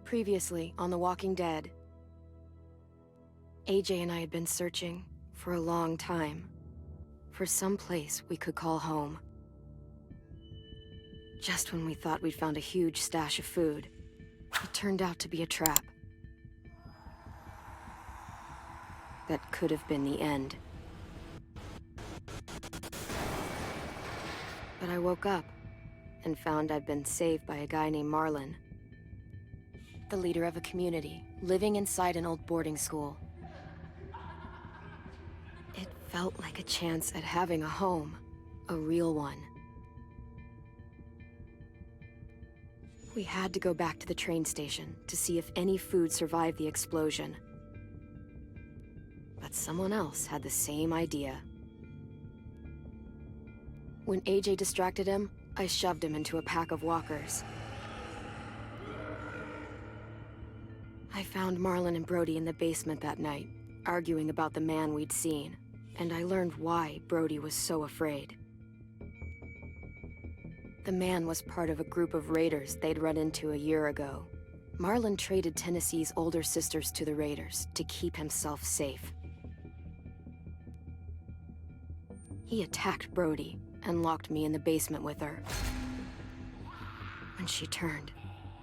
Previously on The Walking Dead, AJ and I had been searching for a long time for some place we could call home. Just when we thought we'd found a huge stash of food, it turned out to be a trap. That could have been the end. But I woke up and found I'd been saved by a guy named Marlon, the leader of a community living inside an old boarding school. It felt like a chance at having a home, a real one. We had to go back to the train station to see if any food survived the explosion. But someone else had the same idea. When AJ distracted him, I shoved him into a pack of walkers. I found Marlon and Brody in the basement that night, arguing about the man we'd seen, and I learned why Brody was so afraid. The man was part of a group of raiders they'd run into a year ago. Marlon traded Tennessee's older sisters to the raiders to keep himself safe. He attacked Brody and locked me in the basement with her. When she turned,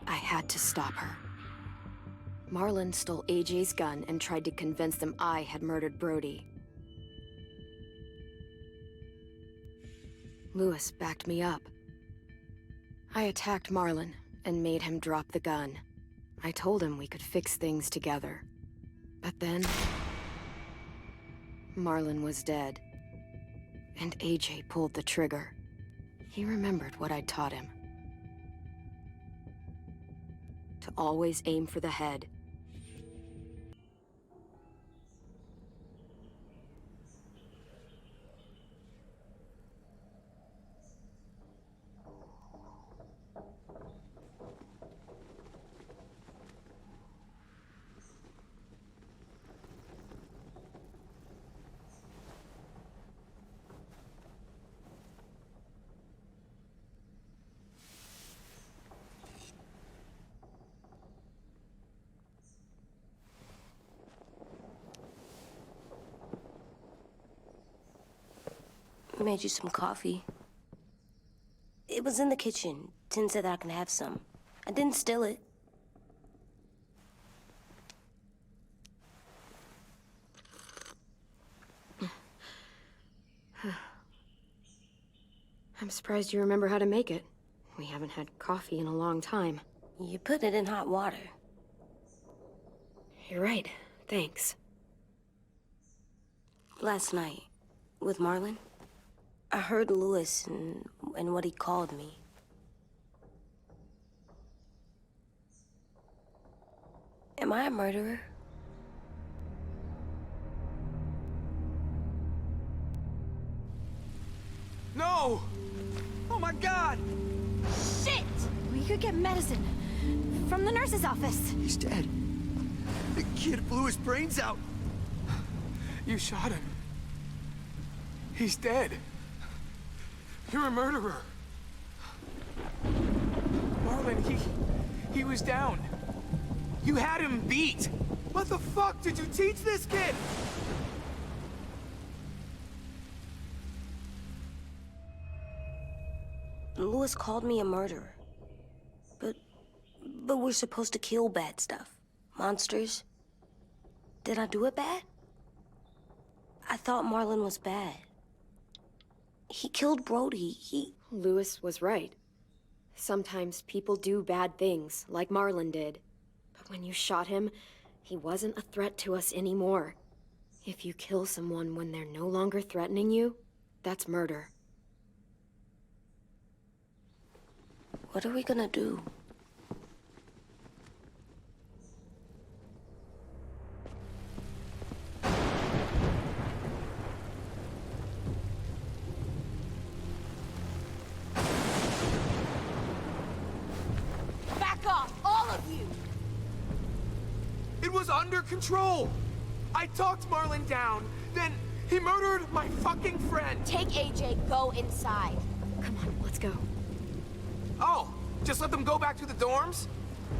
I had to stop her. Marlon stole AJ's gun and tried to convince them I had murdered Brody. Lewis backed me up. I attacked Marlon and made him drop the gun. I told him we could fix things together. But then, Marlon was dead. And AJ pulled the trigger. He remembered what I'd taught him. To always aim for the head. Made you some coffee. It was in the kitchen. Tin said that I can have some. I didn't steal it. I'm surprised you remember how to make it. We haven't had coffee in a long time. You put it in hot water. You're right. Thanks. Last night, with Marlon, I heard Lewis and what he called me. Am I a murderer? No! Oh my God! Shit! We could get medicine from the nurse's office. He's dead. The kid blew his brains out. You shot him. He's dead. You're a murderer. Marlon, he was down. You had him beat. What the fuck did you teach this kid? Lewis called me a murderer. But we're supposed to kill bad stuff. Monsters. Did I do it bad? I thought Marlon was bad. He killed Brody. Lewis was right. Sometimes people do bad things, like Marlon did. But when you shot him, he wasn't a threat to us anymore. If you kill someone when they're no longer threatening you, that's murder. What are we gonna do? Back off, all of you! It was under control. I talked Marlon down, then he murdered my fucking friend. Take AJ, go inside. Come on, let's go. Oh, just let them go back to the dorms?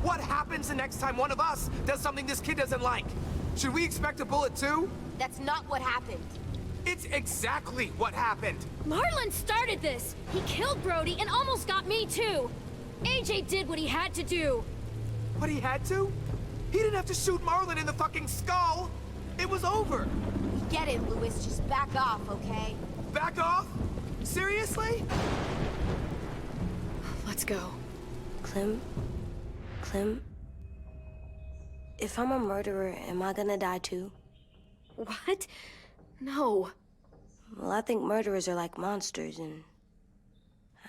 What happens the next time one of us does something this kid doesn't like? Should we expect a bullet too? That's not what happened. It's exactly what happened. Marlon started this. He killed Brody and almost got me too. AJ did what he had to do. What he had to? He didn't have to shoot Marlon in the fucking skull. It was over. Get it, Louis. Just back off, okay? Back off? Seriously? Let's go. Clem? If I'm a murderer, am I gonna die too? What? No. Well, I think murderers are like monsters, and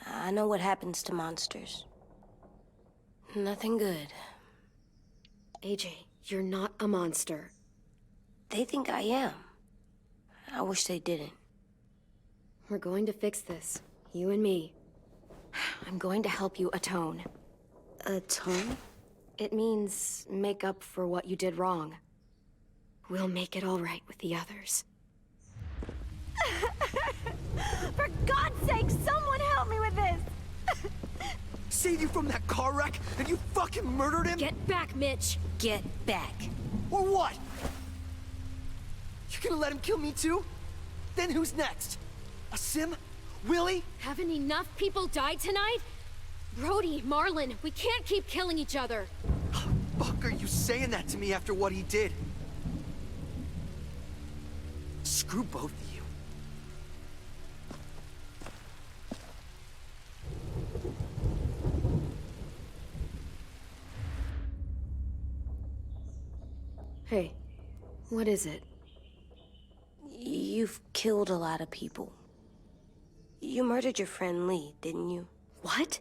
I know what happens to monsters. Nothing good. AJ, you're not a monster. They think I am. I wish they didn't. We're going to fix this. You and me. I'm going to help you atone. Atone? It means make up for what you did wrong. We'll make it all right with the others. For God's sake, someone help me with this! Save you from that car wreck, and you fucking murdered him? Get back, Mitch! Get back. Or what? You gonna let him kill me too? Then who's next? A Sim? Willie? Haven't enough people died tonight? Brody, Marlon, we can't keep killing each other. Fuck are you saying that to me after what he did? Screw both of you. Hey, what is it? You've killed a lot of people. You murdered your friend Lee, didn't you? What?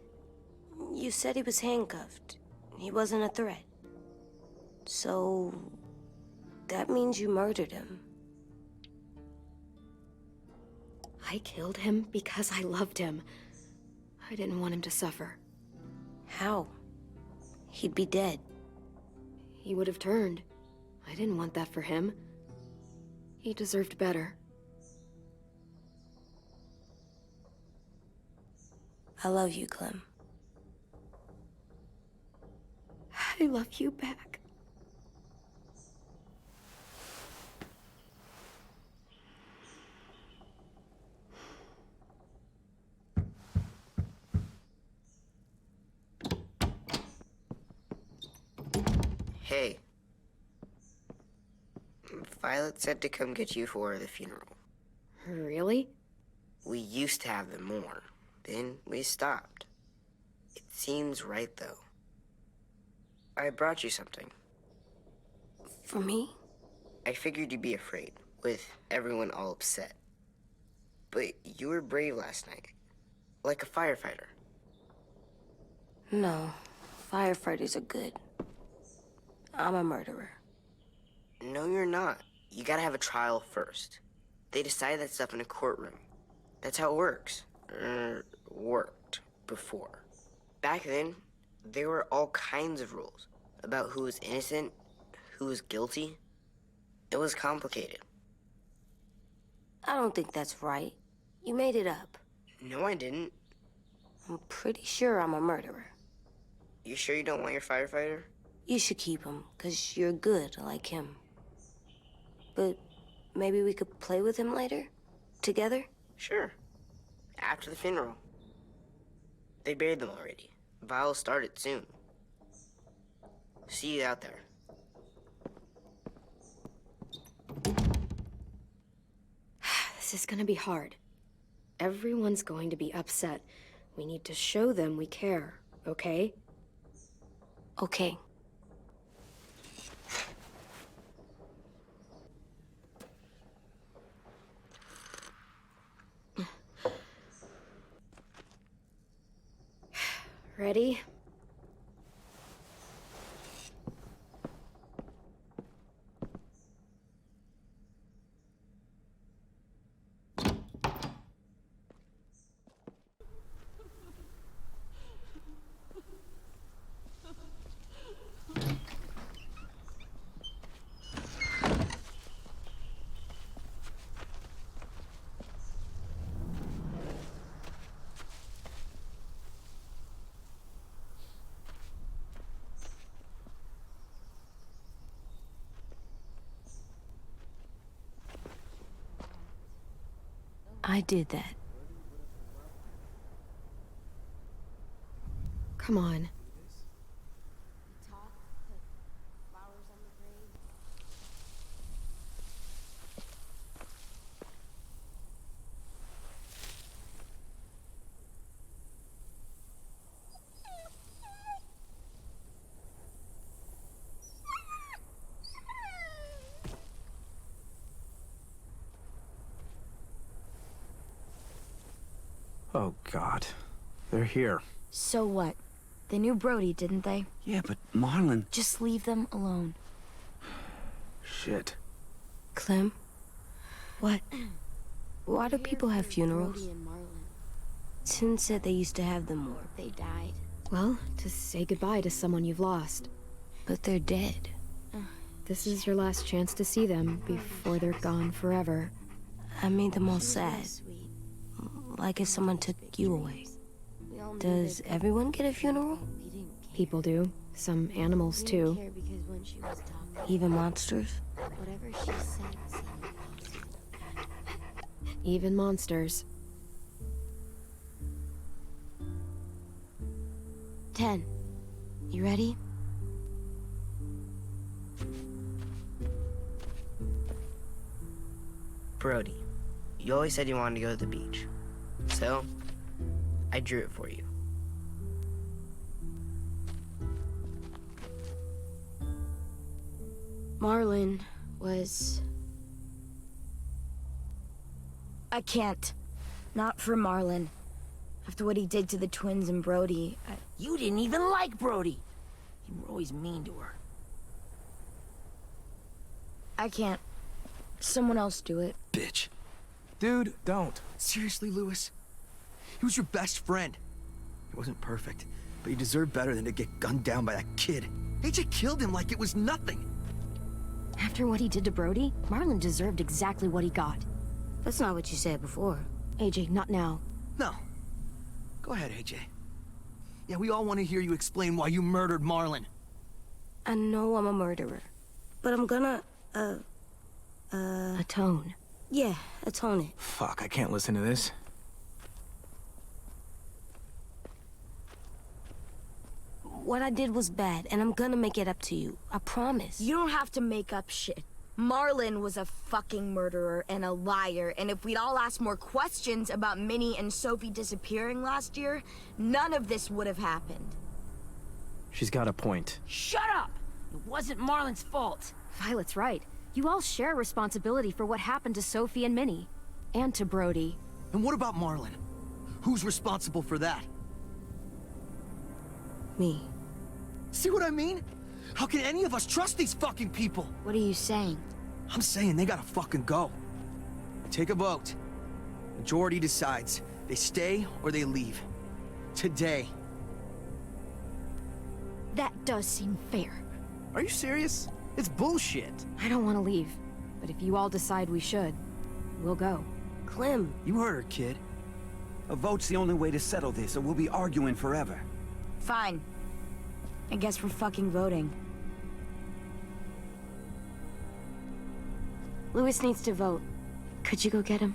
You said he was handcuffed. He wasn't a threat. So... that means you murdered him. I killed him because I loved him. I didn't want him to suffer. How? He'd be dead. He would have turned. I didn't want that for him. He deserved better. I love you, Clem. I love you back. Hey. Violet said to come get you for the funeral. Really? We used to have them more. Then we stopped. It seems right, though. I brought you something. For me? I figured you'd be afraid, with everyone all upset. But you were brave last night. Like a firefighter. No. Firefighters are good. I'm a murderer. No, you're not. You gotta have a trial first. They decide that stuff in a courtroom. That's how it works. Worked before. Back then, there were all kinds of rules about who was innocent, who was guilty. It was complicated. I don't think that's right. You made it up. No, I didn't. I'm pretty sure I'm a murderer. You sure you don't want your firefighter? You should keep him, 'cause you're good like him. But maybe we could play with him later? Together? Sure. After the funeral. They buried them already. Vile started soon. See you out there. This is gonna be hard. Everyone's going to be upset. We need to show them we care, okay? Okay. Ready? I did that. Come on. Oh, God. They're here. So what? They knew Brody, didn't they? Yeah, but Marlon... Just leave them alone. Shit. Clem? What? Why do people have funerals? Brody and Marlon, Tin said they used to have them more. they died. Well, to say goodbye to someone you've lost. But they're dead. This is your last chance to see them before they're gone forever. I made them all sad. Like if someone took you away. Does everyone get a funeral? People do. Some animals, too. Even monsters? Whatever she said seemed Even monsters. 10. You ready? Brody, you always said you wanted to go to the beach. So, I drew it for you. Marlon was... I can't. Not for Marlon. After what he did to the twins and Brody, You didn't even like Brody. You were always mean to her. I can't. Someone else do it. Bitch. Dude, don't. Seriously, Lewis? He was your best friend. He wasn't perfect, but he deserved better than to get gunned down by that kid. AJ killed him like it was nothing. After what he did to Brody, Marlon deserved exactly what he got. That's not what you said before. AJ, not now. No. Go ahead, AJ. Yeah, we all want to hear you explain why you murdered Marlon. I know I'm a murderer. But I'm gonna, Atone. yeah, atone it. Fuck, I can't listen to this. What I did was bad, and I'm gonna make it up to you. I promise. You don't have to make up shit. Marlon was a fucking murderer and a liar, and if we'd all asked more questions about Minnie and Sophie disappearing last year, none of this would have happened. She's got a point. Shut up! It wasn't Marlon's fault. Violet's right. You all share responsibility for what happened to Sophie and Minnie. And to Brody. And what about Marlon? Who's responsible for that? Me. See what I mean? How can any of us trust these fucking people? What are you saying? I'm saying they gotta fucking go. Take a vote. Majority decides. They stay or they leave. Today. That does seem fair. Are you serious? It's bullshit. I don't want to leave. But if you all decide we should, we'll go. Clem. You heard her, kid. A vote's the only way to settle this, or we'll be arguing forever. Fine. I guess we're fucking voting. Lewis needs to vote. Could you go get him?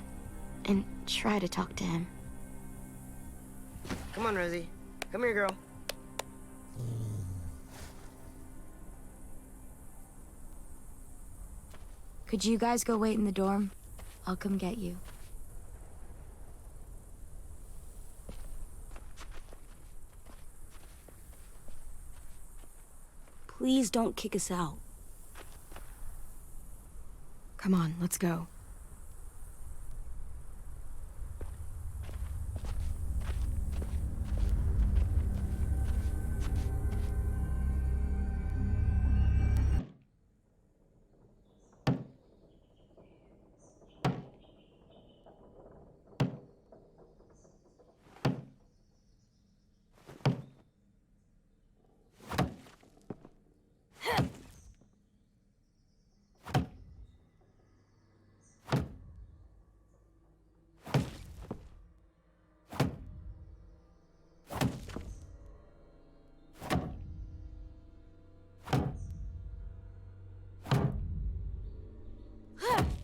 And try to talk to him. Come on, Rosie. Come here, girl. Could you guys go wait in the dorm? I'll come get you. Please don't kick us out. Come on, let's go.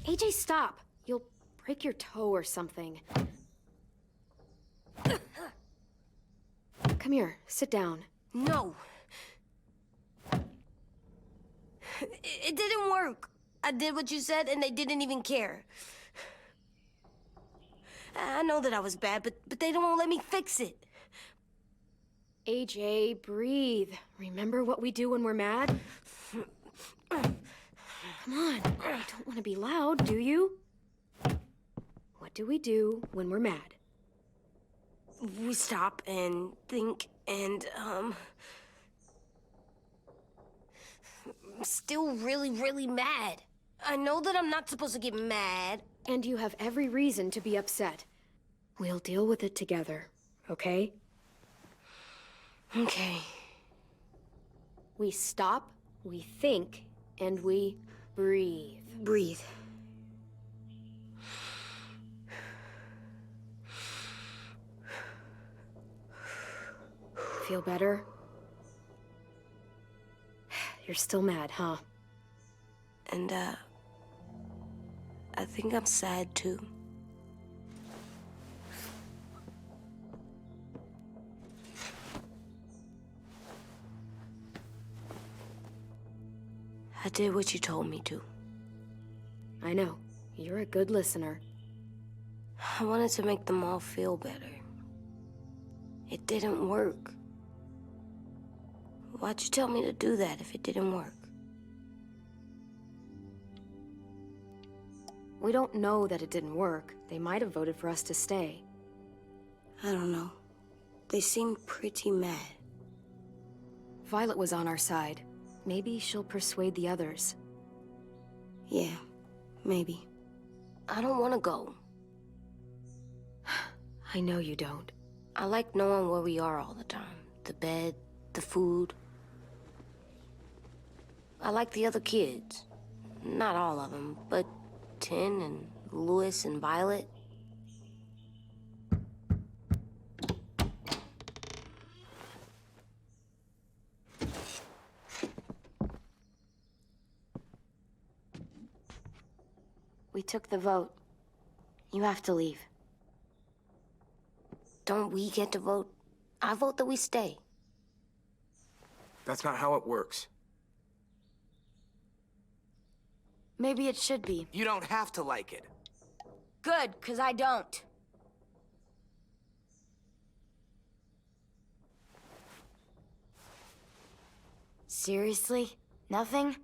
AJ, stop. You'll break your toe or something. Come here, sit down. No. It didn't work. I did what you said, and they didn't even care. I know that I was bad, but they don't let me fix it. AJ, breathe. Remember what we do when we're mad? Come on, you don't want to be loud, do you? What do we do when we're mad? We stop and think and, I'm still really, really mad. I know that I'm not supposed to get mad. And you have every reason to be upset. We'll deal with it together, okay? Okay. We stop, we think, and we breathe. Breathe. Feel better? You're still mad, huh? And, I think I'm sad, too. I did what you told me to. I know. You're a good listener. I wanted to make them all feel better. It didn't work. Why'd you tell me to do that if it didn't work? We don't know that it didn't work. They might have voted for us to stay. I don't know. They seemed pretty mad. Violet was on our side. Maybe she'll persuade the others. Yeah, maybe. I don't want to go. I know you don't. I like knowing where we are all the time. The bed, the food. I like the other kids. Not all of them, but Tin and Louis and Violet. We took the vote. You have to leave. Don't we get to vote? I vote that we stay. That's not how it works. Maybe it should be. You don't have to like it. Good, 'cause I don't. Seriously? Nothing?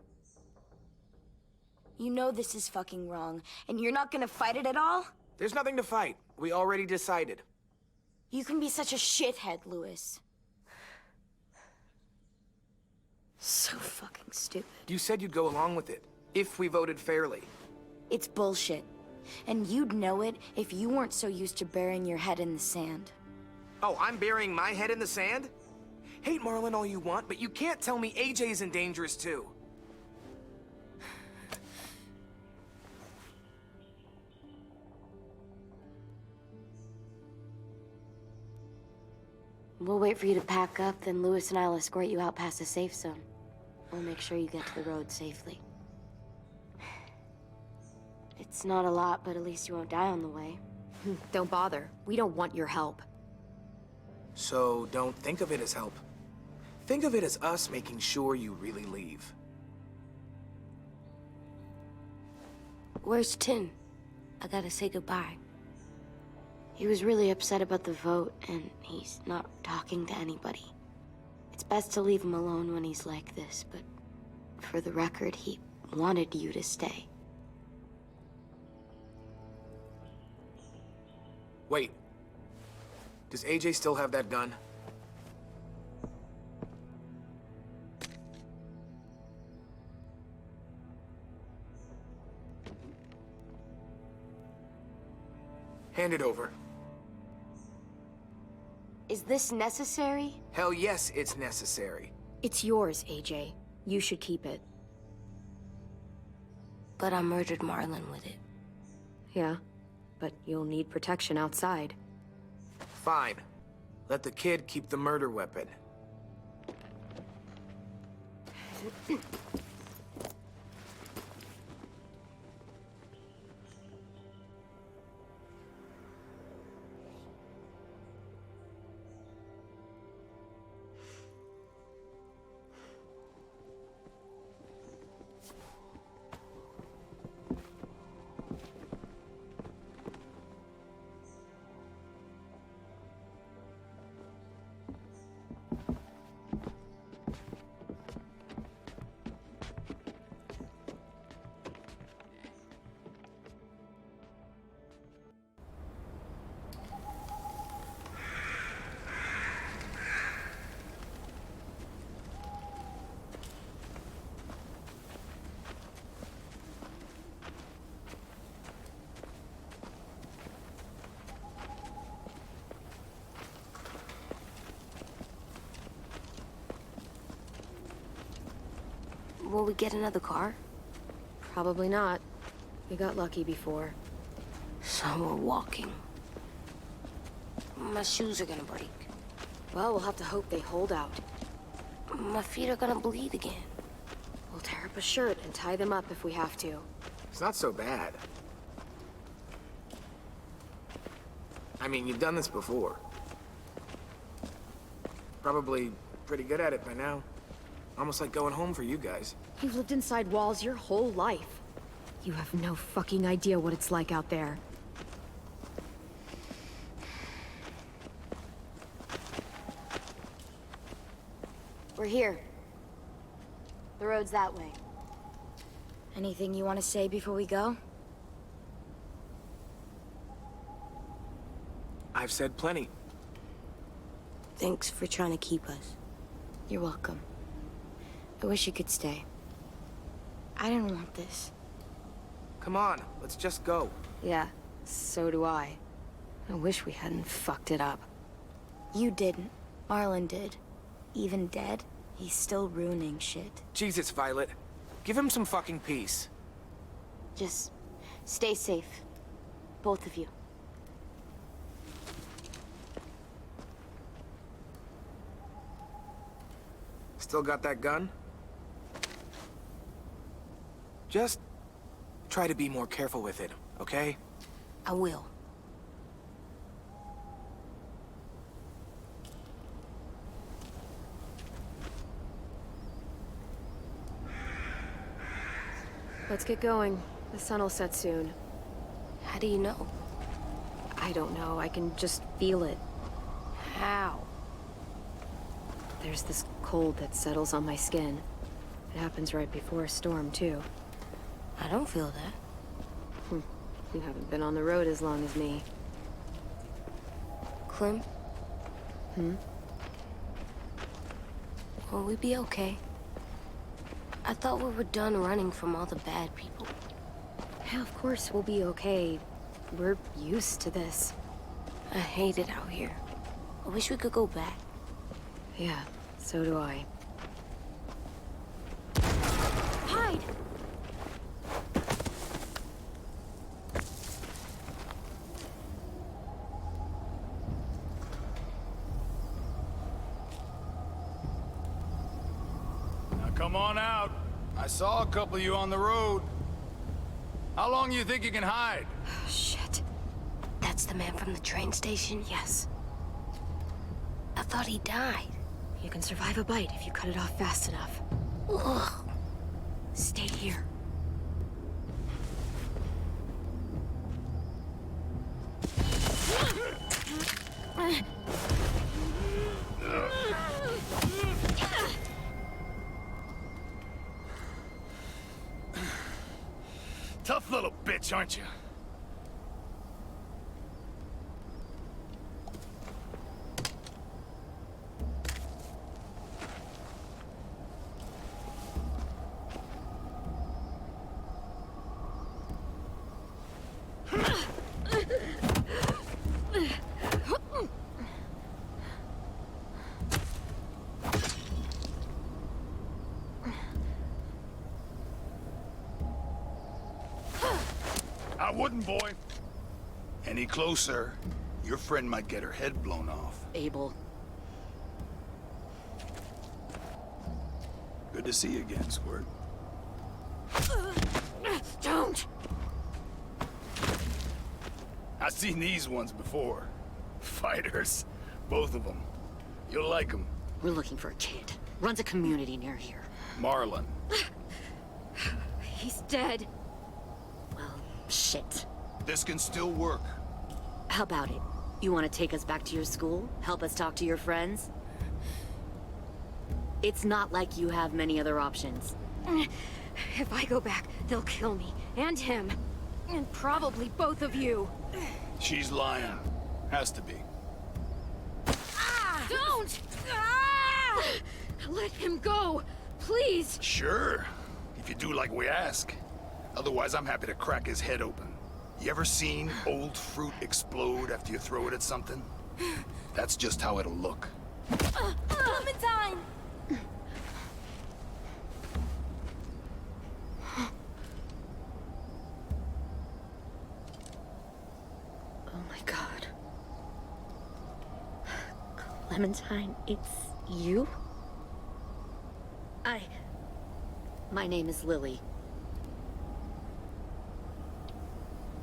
You know this is fucking wrong, and you're not gonna fight it at all? There's nothing to fight. We already decided. You can be such a shithead, Louis. So fucking stupid. You said you'd go along with it, if we voted fairly. It's bullshit. And you'd know it if you weren't so used to burying your head in the sand. Oh, I'm burying my head in the sand? Hate Marlon all you want, but you can't tell me AJ's in dangerous too. We'll wait for you to pack up, then Louis and I'll escort you out past the safe zone. We'll make sure you get to the road safely. It's not a lot, but at least you won't die on the way. Don't bother. We don't want your help. So don't think of it as help. Think of it as us making sure you really leave. Where's Tin? I gotta say goodbye. He was really upset about the vote, and he's not talking to anybody. It's best to leave him alone when he's like this, but for the record, he wanted you to stay. Wait. Does AJ still have that gun? Hand it over. Is this necessary? Hell yes, it's necessary. It's yours, AJ. You should keep it. But I murdered Marlon with it. Yeah, but you'll need protection outside. Fine. Let the kid keep the murder weapon. Will we get another car? Probably not. We got lucky before. So we're walking. My shoes are gonna break. Well, we'll have to hope they hold out. My feet are gonna bleed again. We'll tear up a shirt and tie them up if we have to. It's not so bad. I mean, you've done this before. Probably pretty good at it by now. Almost like going home for you guys. You've lived inside walls your whole life. You have no fucking idea what it's like out there. We're here. The road's that way. Anything you want to say before we go? I've said plenty. Thanks for trying to keep us. You're welcome. I wish you could stay. I didn't want this. Come on, let's just go. Yeah, so do I. I wish we hadn't fucked it up. You didn't. Marlon did. Even dead, he's still ruining shit. Jesus, Violet. Give him some fucking peace. Just stay safe. Both of you. Still got that gun? Just try to be more careful with it, okay? I will. Let's get going. The sun will set soon. How do you know? I don't know. I can just feel it. How? There's this cold that settles on my skin. It happens right before a storm, too. I don't feel that. You haven't been on the road as long as me. Clem? Hmm? Will we be okay? I thought we were done running from all the bad people. Yeah, of course we'll be okay. We're used to this. I hate it out here. I wish we could go back. Yeah, so do I. Hide! Now come on out. I saw a couple of you on the road. How long you think you can hide? Shit. That's the man from the train station? Yes. I thought he died. You can survive a bite if you cut it off fast enough. Ugh. Stay here. Tough little bitch, aren't you? I wouldn't, boy. Any closer, your friend might get her head blown off. Abel. Good to see you again, Squirt. Don't! I've seen these ones before. Fighters. Both of them. You'll like them. We're looking for a kid. Runs a community near here. Marlon. He's dead. Well, shit. This can still work. How about it? You want to take us back to your school? Help us talk to your friends? It's not like you have many other options. If I go back, they'll kill me. And him. And probably both of you. She's lying. Has to be. Don't! Ah! Let him go! Please! Sure. If you do like we ask. Otherwise, I'm happy to crack his head open. You ever seen old fruit explode after you throw it at something? That's just how it'll look. Clementine! Clementine, it's you? My name is Lily.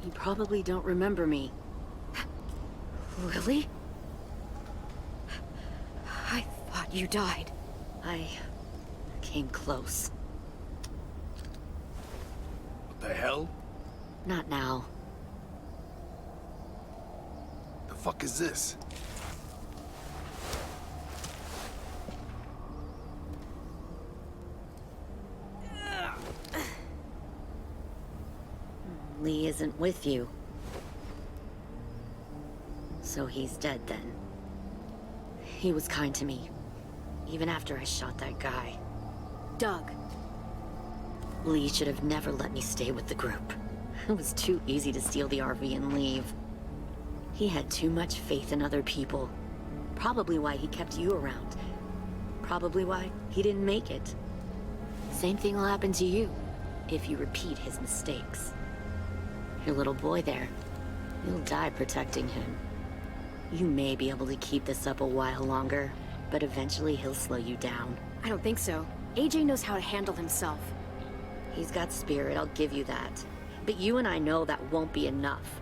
You probably don't remember me. Lily? I thought you died. I came close. What the hell? Not now. The fuck is this? Lee isn't with you. So he's dead then. He was kind to me, even after I shot that guy. Doug. Lee should have never let me stay with the group. It was too easy to steal the RV and leave. He had too much faith in other people. Probably why he kept you around. Probably why he didn't make it. Same thing will happen to you, if you repeat his mistakes. Your little boy there, you'll die protecting him. You may be able to keep this up a while longer, but eventually he'll slow you down. I don't think so. AJ knows how to handle himself. He's got spirit, I'll give you that. But you and I know that won't be enough.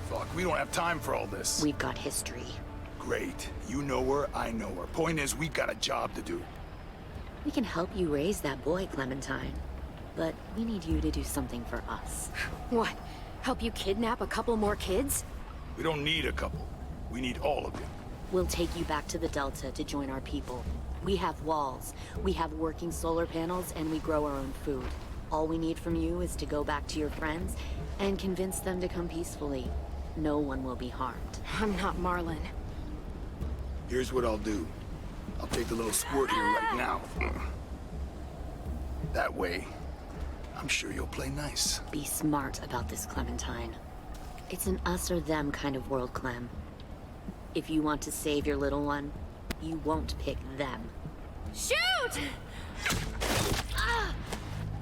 Fuck, we don't have time for all this. We've got history. Great. You know her, I know her. Point is, we've got a job to do. We can help you raise that boy, Clementine. But we need you to do something for us. What? Help you kidnap a couple more kids? We don't need a couple. We need all of you. We'll take you back to the Delta to join our people. We have walls, we have working solar panels, and we grow our own food. All we need from you is to go back to your friends and convince them to come peacefully. No one will be harmed. I'm not Marlon. Here's what I'll do. I'll take the little squirt here right now. That way, I'm sure you'll play nice. Be smart about this, Clementine. It's an us or them kind of world, Clem. If you want to save your little one, you won't pick them. Shoot!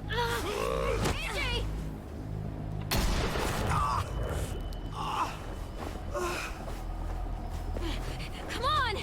AJ! Come on!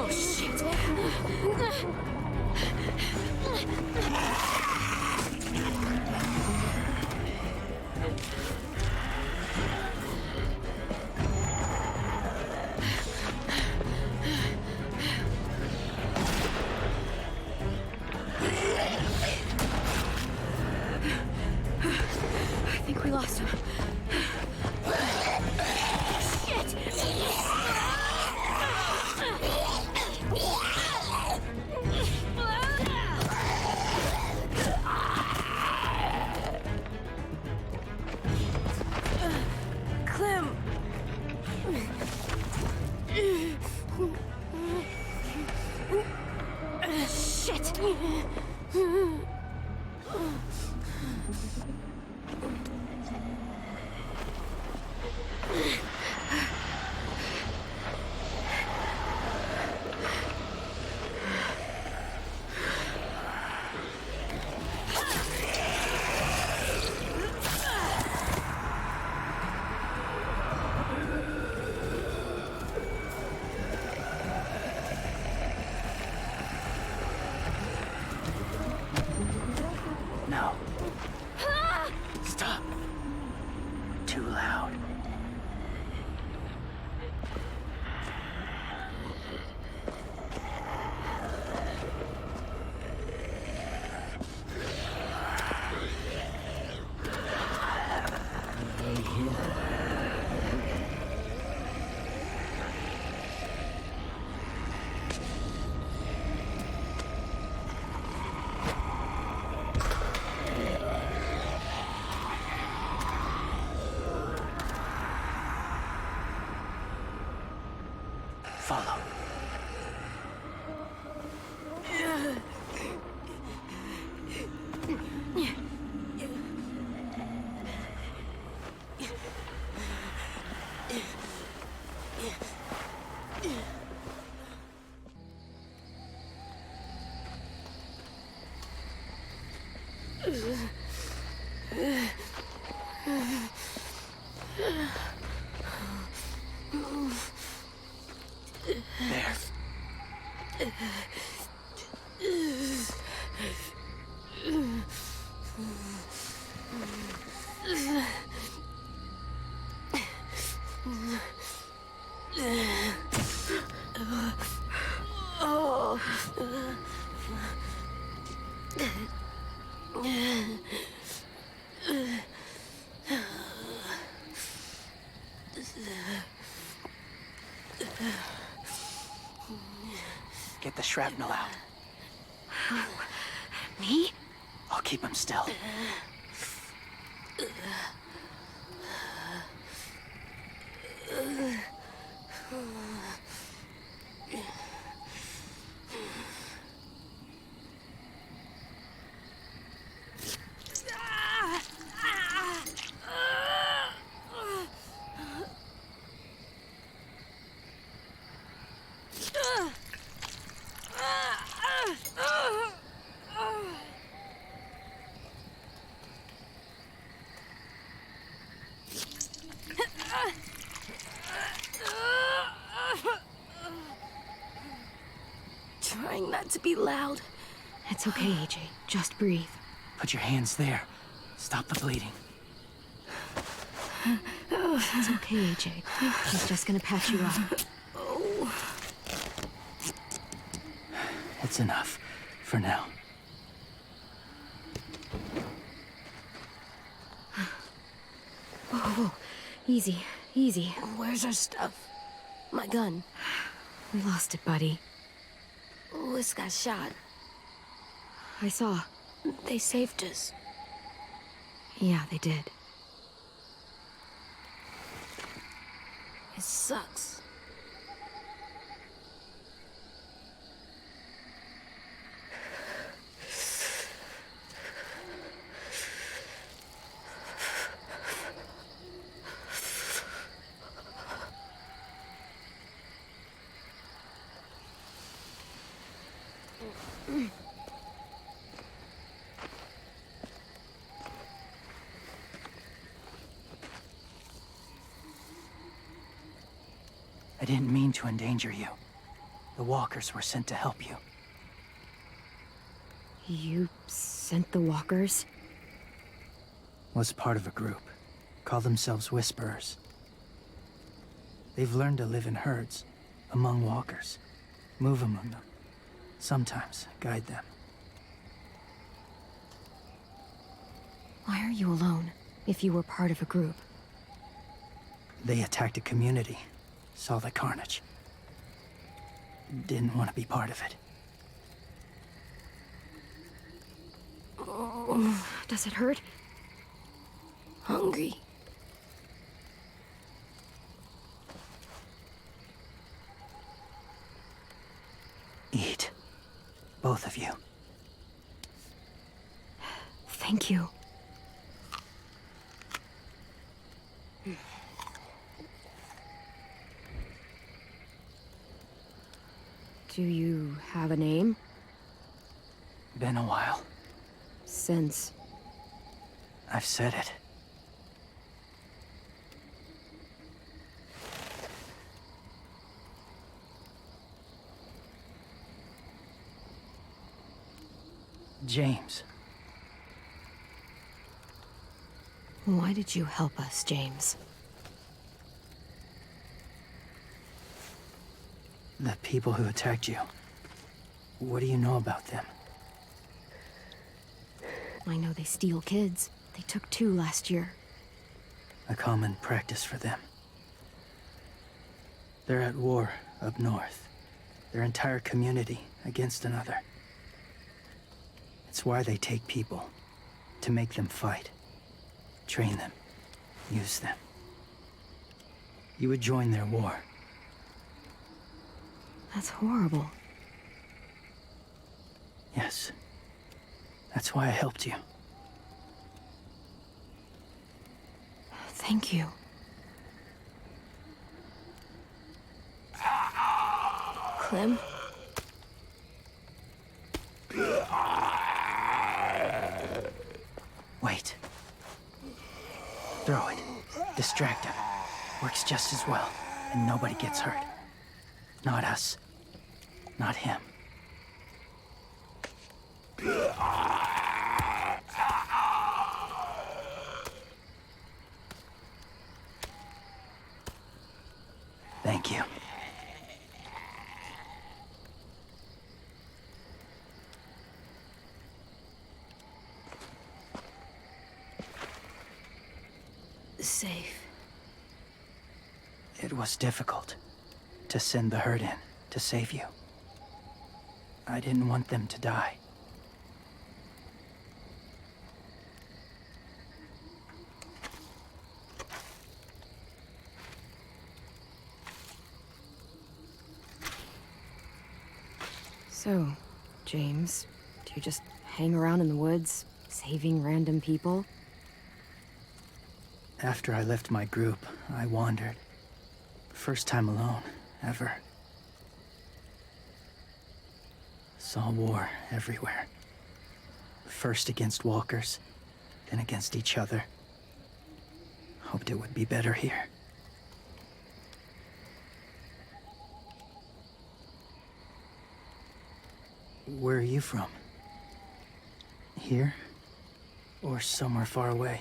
Oh, shit. I think we lost him. Clem! Shit! No. Stop. Too loud. Follow. There. Get the shrapnel out. Me? I'll keep him still. Trying not to be loud. It's okay, AJ. Just breathe. Put your hands there. Stop the bleeding. It's okay, AJ. He's just gonna patch you up. It's enough. For now. Whoa, whoa. Easy, easy. Where's our stuff? My gun. We lost it, buddy. Louis got shot. I saw. They saved us. Yeah, they did. It sucks. I didn't mean to endanger you. The walkers were sent to help you. You sent the walkers? Was part of a group. Call themselves Whisperers. They've learned to live in herds, among walkers. Move among them. Sometimes guide them. Why are you alone, if you were part of a group? They attacked a community. Saw the carnage. Didn't want to be part of it. Does it hurt? Hungry. Eat. Both of you. Thank you. Do you have a name? Been a while. Since... I've said it. James. Why did you help us, James? The people who attacked you. What do you know about them? I know they steal kids. They took 2 last year. A common practice for them. They're at war up north. Their entire community against another. It's why they take people. To make them fight. Train them. Use them. You would join their war. That's horrible. Yes. That's why I helped you. Thank you. Clem? Wait. Throw it. Distract him. Works just as well, and nobody gets hurt. Not us. Not him. Thank you. Safe. It was difficult to send the herd in to save you. I didn't want them to die. So, James, do you just hang around in the woods, saving random people? After I left my group, I wandered. First time alone, ever. Saw war everywhere. First against walkers, then against each other. Hoped it would be better here. Where are you from? Here? Or somewhere far away?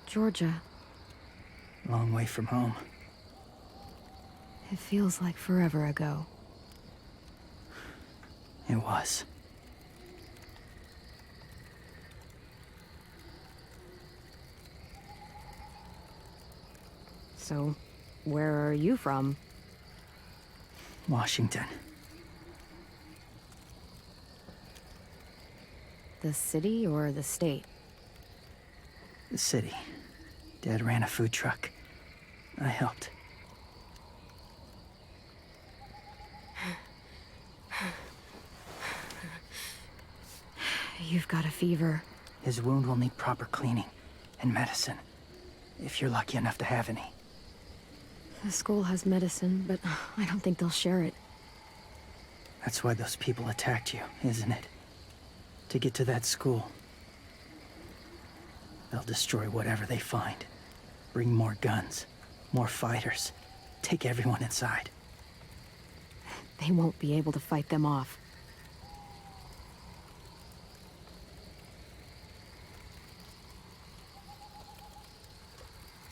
Georgia. Long way from home. It feels like forever ago. It was. So, where are you from? Washington. The city or the state? The city. Dad ran a food truck. I helped. You've got a fever. His wound will need proper cleaning and medicine, if you're lucky enough to have any. The school has medicine, but I don't think they'll share it. That's why those people attacked you, isn't it? To get to that school. They'll destroy whatever they find. Bring more guns, more fighters. Take everyone inside. They won't be able to fight them off.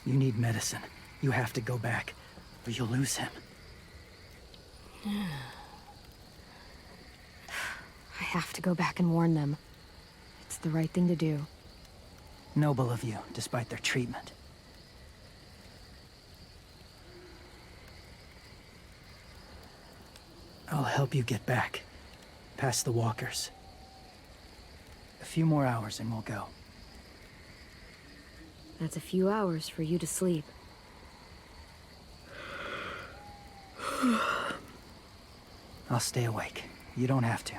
You need medicine. You have to go back, or you'll lose him. I have to go back and warn them. It's the right thing to do. Noble of you, despite their treatment. I'll help you get back, past the walkers. A few more hours and we'll go. That's a few hours for you to sleep. I'll stay awake. You don't have to.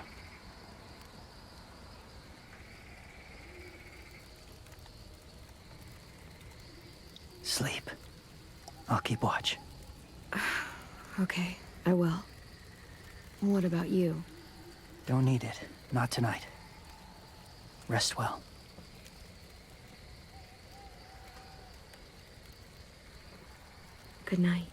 Sleep. I'll keep watch. Okay, I will. What about you? Don't need it. Not tonight. Rest well. Good night.